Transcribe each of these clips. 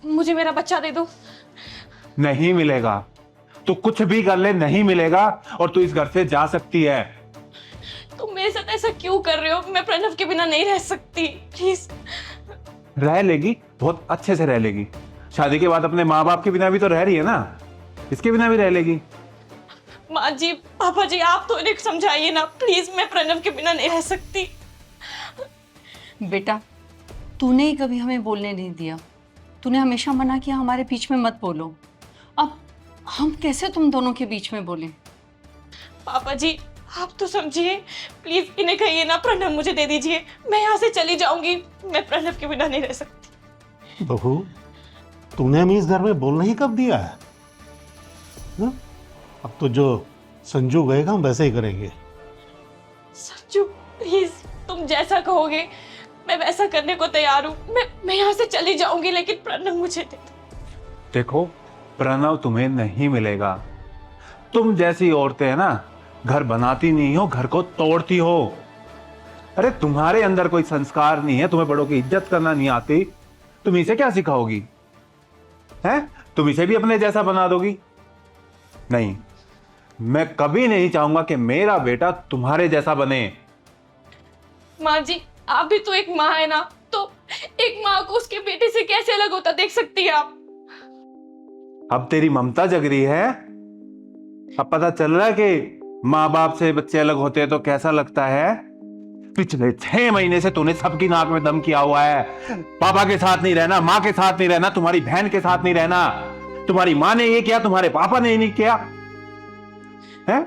मुझे मेरा बच्चा दे दो। नहीं मिलेगा। तू कुछ भी कर ले, नहीं मिलेगा। और तू इस घर से जा सकती है। तुम मेरे साथ ऐसा क्यों कर रहे हो? मैं प्रणव के बिना नहीं रह सकती, प्लीज। रह लेगी, बहुत अच्छे से रह लेगी। शादी के बाद अपने माँ बाप के बिना भी तो रह रही है ना, इसके बिना भी रह लेगी। माँ जी, पापा जी, आप तो इन्हें समझाइए ना प्लीज। मैं प्रणव के बिना नहीं रह सकती। बेटा, तूने ही कभी हमें बोलने नहीं दिया। तूने हमेशा मना किया हमारे बीच में मत बोलो। अब हम कैसे तुम दोनों के बीच में बोलें? पापा जी, आप तो समझिए, प्लीज इन्हें कहिए ना प्रणव मुझे दे दीजिए। मैं यहाँ से चली जाऊंगी। मैं प्रणव के बिना नहीं रह सकती। बहू, तूने हमें इस घर में बोलना ही कब दिया है? हा? अब तो जो संजू कहेगा हम वैसे ही करेंगे। संजू, प्लीज तुम जैसा कहोगे मैं वैसा करने को तैयार हूँ। मैं यहाँ से चली जाऊंगी, लेकिन प्रणव मुझे दे दो। देखो, प्रणव तुम्हें नहीं मिलेगा। तुम जैसी औरतें हैं ना, घर बनाती नहीं हो, घर को तोड़ती हो। अरे तुम्हारे अंदर कोई संस्कार नहीं है, तुम्हें बड़ों की इज्जत करना नहीं आती। तुम इसे क्या सिखाओगी? हैं? तुम इसे भी अपने जैसा बना दोगी? नहीं, मैं कभी नहीं चाहूंगा कि मेरा बेटा तुम्हारे जैसा बने। माँ जी, आप भी तो एक माँ है ना, तो एक माँ को उसके बेटे से कैसे अलग होता देख सकती है आप? अब तेरी ममता जग रही है। अब पता चल रहा है कि माँ बाप से बच्चे अलग होते हैं तो कैसा लगता है। पिछले 6 महीने से तूने सबकी नाक में दम किया हुआ है। पापा के साथ नहीं रहना, माँ के साथ नहीं रहना, तुम्हारी बहन के साथ नहीं रहना। तुम्हारी माँ ने ये किया, तुम्हारे पापा ने नहीं किया है।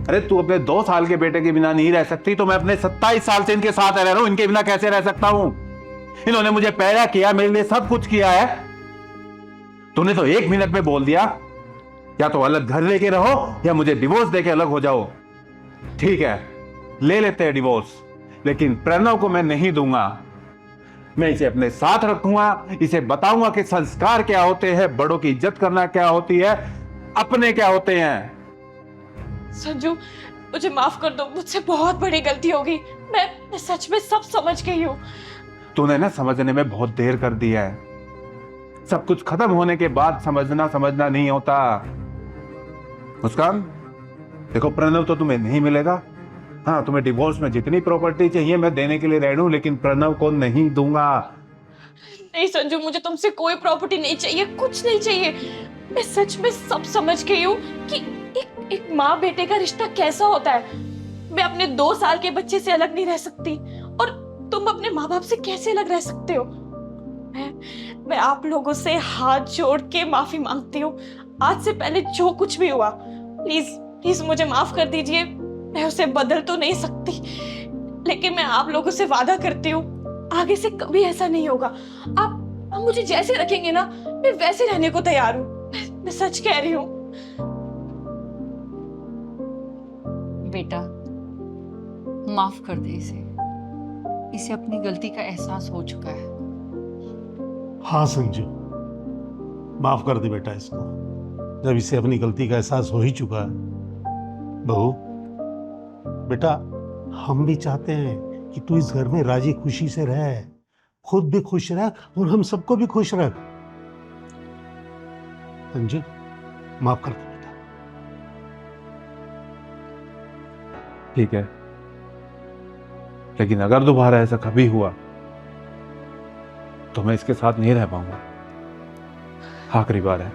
अरे तू अपने 2 साल के बेटे के बिना नहीं रह सकती, तो मैं अपने 27 साल से इनके साथ रह रहा हूं, इनके बिना कैसे रह सकता हूं? इन्होंने मुझे पैदा किया, मेरे लिए सब कुछ किया है। तूने तो 1 मिनट में बोल दिया, या तो अलग घर लेके रहो या मुझे डिवोर्स देके अलग हो जाओ। ठीक है, ले लेते हैं डिवोर्स, लेकिन प्रणव को मैं नहीं दूंगा। मैं इसे अपने साथ रखूंगा, इसे बताऊंगा कि संस्कार क्या होते हैं, बड़ों की इज्जत करना क्या होती है, अपने क्या होते हैं। संजू, मुझे माफ कर दो, मुझसे बहुत बड़ी गलती हो गई। मैं सच में सब समझ गई हूँ। तूने ना समझने में बहुत देर कर दी है। सब कुछ खत्म होने के बाद समझना नहीं होता। मुस्कान, देखो, प्रणव तो तुम्हें नहीं मिलेगा। हाँ, तुम्हें डिवोर्स में जितनी प्रॉपर्टी चाहिए मैं देने के लिए रेडी हूं, लेकिन प्रणव को नहीं दूंगा। नहीं संजू, मुझे तुमसे कोई प्रॉपर्टी नहीं चाहिए, कुछ नहीं चाहिए। मैं सच में सब समझ गई हूँ कि एक माँ बेटे का रिश्ता कैसा होता है। मैं अपने 2 साल के बच्चे से अलग नहीं रह सकती, और तुम अपने माँ बाप से कैसे अलग रह सकते हो? मैं आप लोगों से हाथ जोड़ के माफी मांगती हूँ। आज से पहले जो कुछ भी हुआ, प्लीज प्लीज मुझे माफ कर दीजिए। मैं उसे बदल तो नहीं सकती, लेकिन मैं आप लोगों से वादा करती हूँ आगे से कभी ऐसा नहीं होगा। आप मुझे जैसे रखेंगे ना, मैं वैसे रहने को तैयार हूँ। मैं सच कह रही हूँ। बेटा, माफ कर दे इसे। इसे अपनी गलती का एहसास हो चुका है। हाँ संजू, माफ कर दे बेटा इसको, जब इसे अपनी गलती का एहसास हो ही चुका है। बहू बेटा, हम भी चाहते हैं कि तू इस घर में राजी खुशी से रह, खुद भी खुश रह और हम सबको भी खुश रख। संजू, माफ कर दे बेटा। ठीक है, लेकिन अगर दोबारा ऐसा कभी हुआ तो मैं इसके साथ नहीं रह पाऊंगा। आखिरी बार है।